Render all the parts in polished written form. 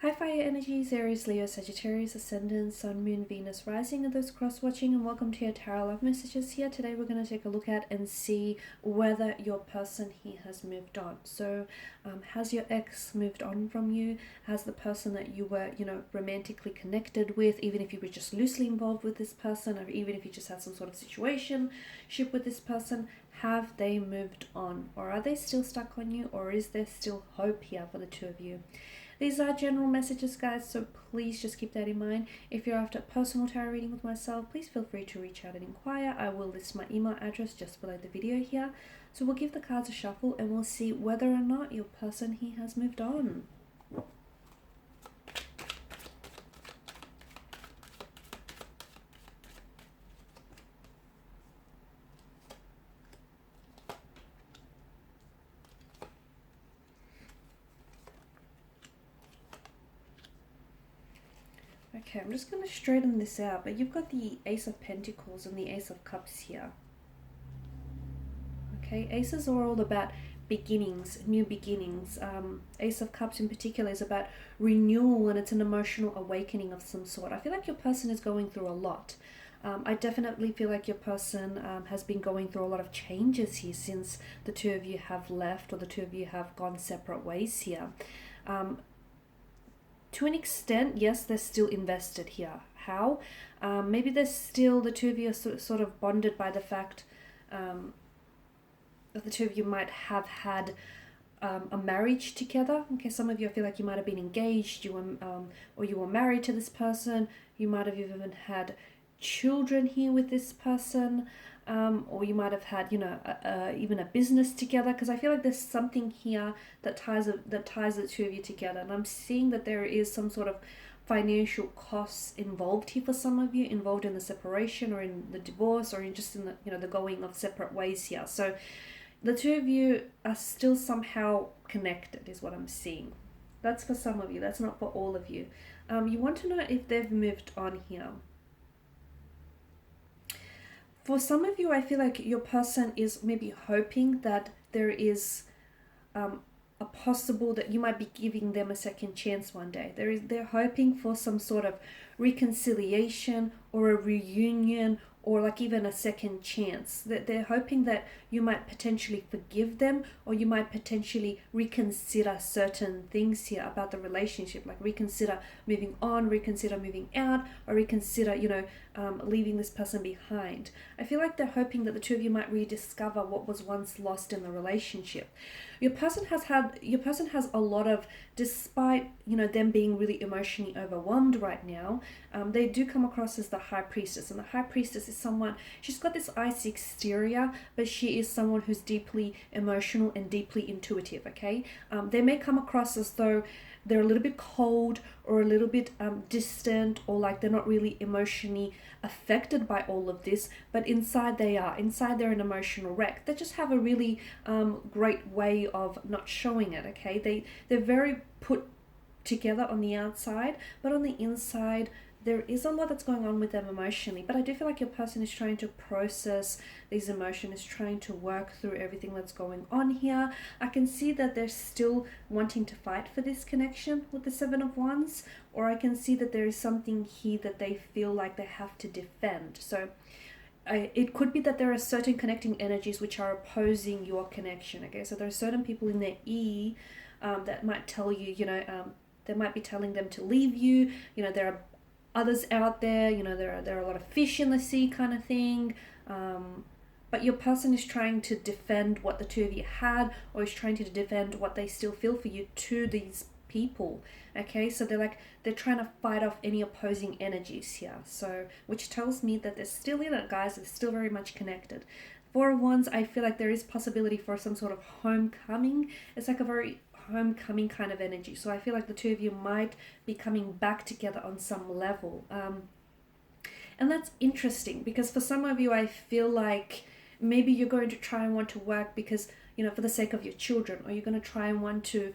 Hi Fire Energies, Aries, Leo, Sagittarius, Ascendant, Sun, Moon, Venus, Rising, and those cross-watching, and welcome to your Tarot Love Messages here. Today we're going to take a look at and see whether your person here has moved on. So has your ex moved on from you? Has the person that you were, romantically connected with, even if you were just loosely involved with this person, or even if you just had some sort of situationship with this person, have they moved on? Or are they still stuck on you? Or is there still hope here for the two of you? These are general messages, guys, so please just keep that in mind. If you're after a personal tarot reading with myself, please feel free to reach out and inquire. I will list my email address just below the video here. So we'll give the cards a shuffle and we'll see whether or not your person here has moved on. Okay, I'm just going to straighten this out, but you've got the Ace of Pentacles and the Ace of Cups here. Okay, Aces are all about beginnings, new beginnings. Ace of Cups in particular is about renewal, and it's an emotional awakening of some sort. I feel like your person is going through a lot. I definitely feel like your person has been going through a lot of changes here since the two of you have left, or the two of you have gone separate ways here. To an extent, yes, they're still invested here. How? Maybe they're still, the two of you are sort of bonded by the fact that the two of you might have had a marriage together. Okay, some of you, I feel like you might have been engaged, or you were married to this person. You might have even had children here with this person. Or you might have had, even a business together, because I feel like there's something here that ties the two of you together. And I'm seeing that there is some sort of financial costs involved here for some of you, involved in the separation or in the divorce or in just in the the going of separate ways here. So the two of you are still somehow connected, is what I'm seeing. That's for some of you. That's not for all of you. You want to know if they've moved on here. For some of you, I feel like your person is maybe hoping that there is a possible that you might be giving them a second chance one day. They're hoping for some sort of reconciliation or a reunion, or like even a second chance. That they're hoping that you might potentially forgive them, or you might potentially reconsider certain things here about the relationship, like reconsider moving on, reconsider moving out, or reconsider, leaving this person behind. I feel like they're hoping that the two of you might rediscover what was once lost in the relationship. Your person has a lot of, despite them being really emotionally overwhelmed right now, they do come across as the High Priestess, and the High Priestess is someone, she's got this icy exterior, but she is someone who's deeply emotional and deeply intuitive. Okay, they may come across as though they're a little bit cold, or a little bit distant, or like they're not really emotionally affected by all of this, but inside they're an emotional wreck. They just have a really great way of not showing it. Okay, they're very put together on the outside, but on the inside there is a lot that's going on with them emotionally. But I do feel like your person is trying to process these emotions, is trying to work through everything that's going on here. I can see that they're still wanting to fight for this connection with the Seven of Wands, or I can see that there is something here that they feel like they have to defend. So it could be that there are certain connecting energies which are opposing your connection. Okay, so there are certain people in their ear that might tell you, they might be telling them to leave you. There are others out there, there are a lot of fish in the sea kind of thing. But your person is trying to defend what the two of you had, or is trying to defend what they still feel for you to these people. Okay, so they're trying to fight off any opposing energies here. So, which tells me that they're still in it, guys. They're still very much connected. Four of Wands, I feel like there is possibility for some sort of homecoming. It's like a very homecoming kind of energy. So I feel like the two of you might be coming back together on some level. And that's interesting, because for some of you, I feel like maybe you're going to try and want to work because, for the sake of your children, or you're going to try and want to,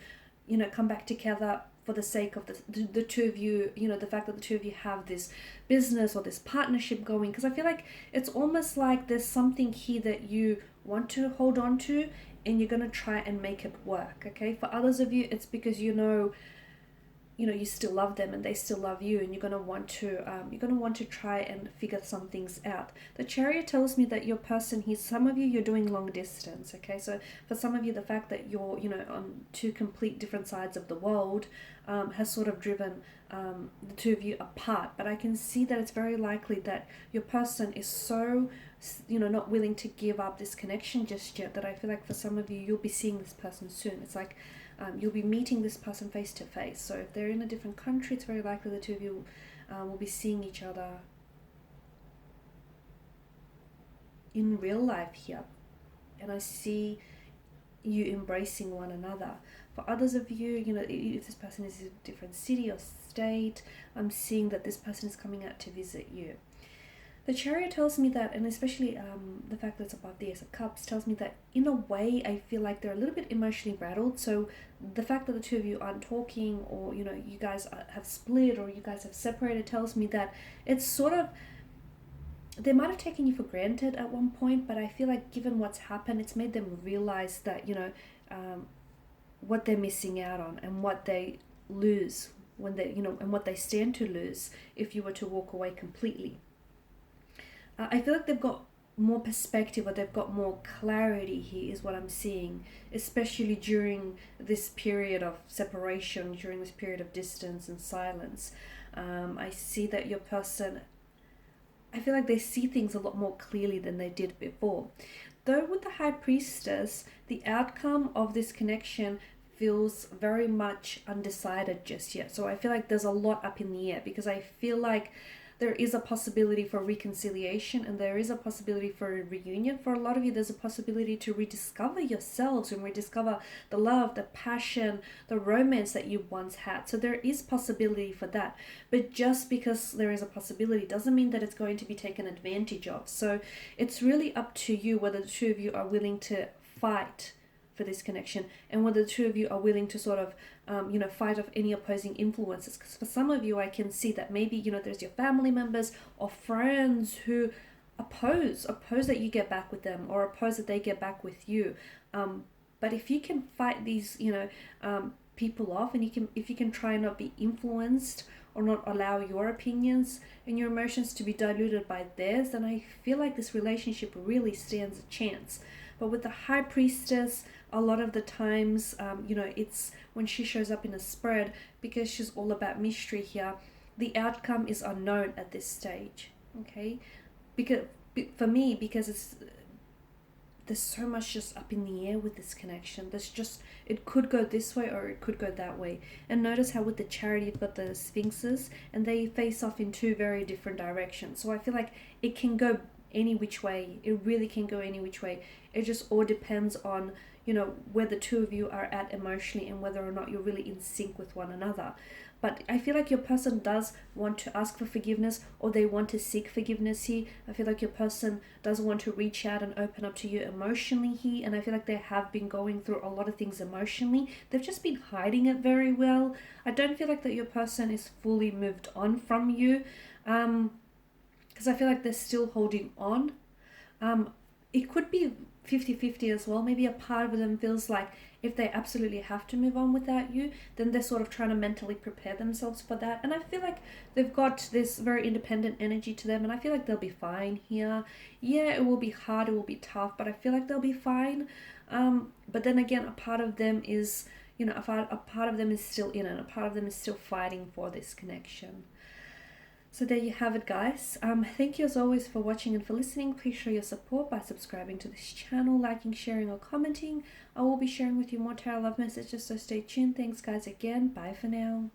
come back together for the sake of the two of you, the fact that the two of you have this business or this partnership going. Because I feel like it's almost like there's something here that you want to hold on to, and you're going to try and make it work. Okay, for others of you, it's because you still love them and they still love you, and you're going to want to try and figure some things out. The Chariot tells me that your person here, some of you, you're doing long distance. Okay, so for some of you, the fact that you're on two complete different sides of the world has sort of driven the two of you apart. But I can see that it's very likely that your person is so not willing to give up this connection just yet, that I feel like for some of you, you'll be seeing this person soon. It's like you'll be meeting this person face to face. So if they're in a different country, it's very likely the two of you will be seeing each other in real life here. And I see you embracing one another. For others of you, if this person is in a different city or state, I'm seeing that this person is coming out to visit you. The Chariot tells me that, and especially the fact that it's above the Ace of Cups, tells me that in a way I feel like they're a little bit emotionally rattled. So the fact that the two of you aren't talking, or you guys have split, or you guys have separated, tells me that it's sort of, they might have taken you for granted at one point, but I feel like given what's happened, it's made them realize that what they're missing out on, and what they lose when they and what they stand to lose if you were to walk away completely. I feel like they've got more perspective, or they've got more clarity here, is what I'm seeing, especially during this period of separation, during this period of distance and silence. I see that your person, I feel like they see things a lot more clearly than they did before. Though with the High Priestess, the outcome of this connection feels very much undecided just yet. So I feel like there's a lot up in the air, because I feel like there is a possibility for reconciliation, and there is a possibility for a reunion. For a lot of you, there's a possibility to rediscover yourselves and rediscover the love, the passion, the romance that you once had. So there is possibility for that. But just because there is a possibility doesn't mean that it's going to be taken advantage of. So it's really up to you whether the two of you are willing to fight for this connection, and whether the two of you are willing to sort of fight off any opposing influences. Because for some of you, I can see that maybe there's your family members or friends who oppose that you get back with them, or oppose that they get back with you. But if you can fight these people off, and if you can try and not be influenced, or not allow your opinions and your emotions to be diluted by theirs, then I feel like this relationship really stands a chance. But with the High Priestess, a lot of the times, it's when she shows up in a spread, because she's all about mystery here, the outcome is unknown at this stage, okay? Because for me, because there's so much just up in the air with this connection. It could go this way, or it could go that way. And notice how with the Chariot, you've got the Sphinxes, and they face off in two very different directions. So I feel like it can go any which way. It really can go any which way. It just all depends on where the two of you are at emotionally, and whether or not you're really in sync with one another. But I feel like your person does want to ask for forgiveness, or they want to seek forgiveness here. I feel like your person does want to reach out and open up to you emotionally here, and I feel like they have been going through a lot of things emotionally. They've just been hiding it very well. I don't feel like that your person is fully moved on from you, because I feel like they're still holding on. It could be 50-50 as well. Maybe a part of them feels like if they absolutely have to move on without you, then they're sort of trying to mentally prepare themselves for that. And I feel like they've got this very independent energy to them, and I feel like they'll be fine here. Yeah, it will be hard, it will be tough, but I feel like they'll be fine. But then again, a part of them is, a part of them is still in it. A part of them is still fighting for this connection. So there you have it, guys. Thank you as always for watching and for listening. Please show your support by subscribing to this channel, liking, sharing, or commenting. I will be sharing with you more tarot love messages, so stay tuned. Thanks, guys, again. Bye for now.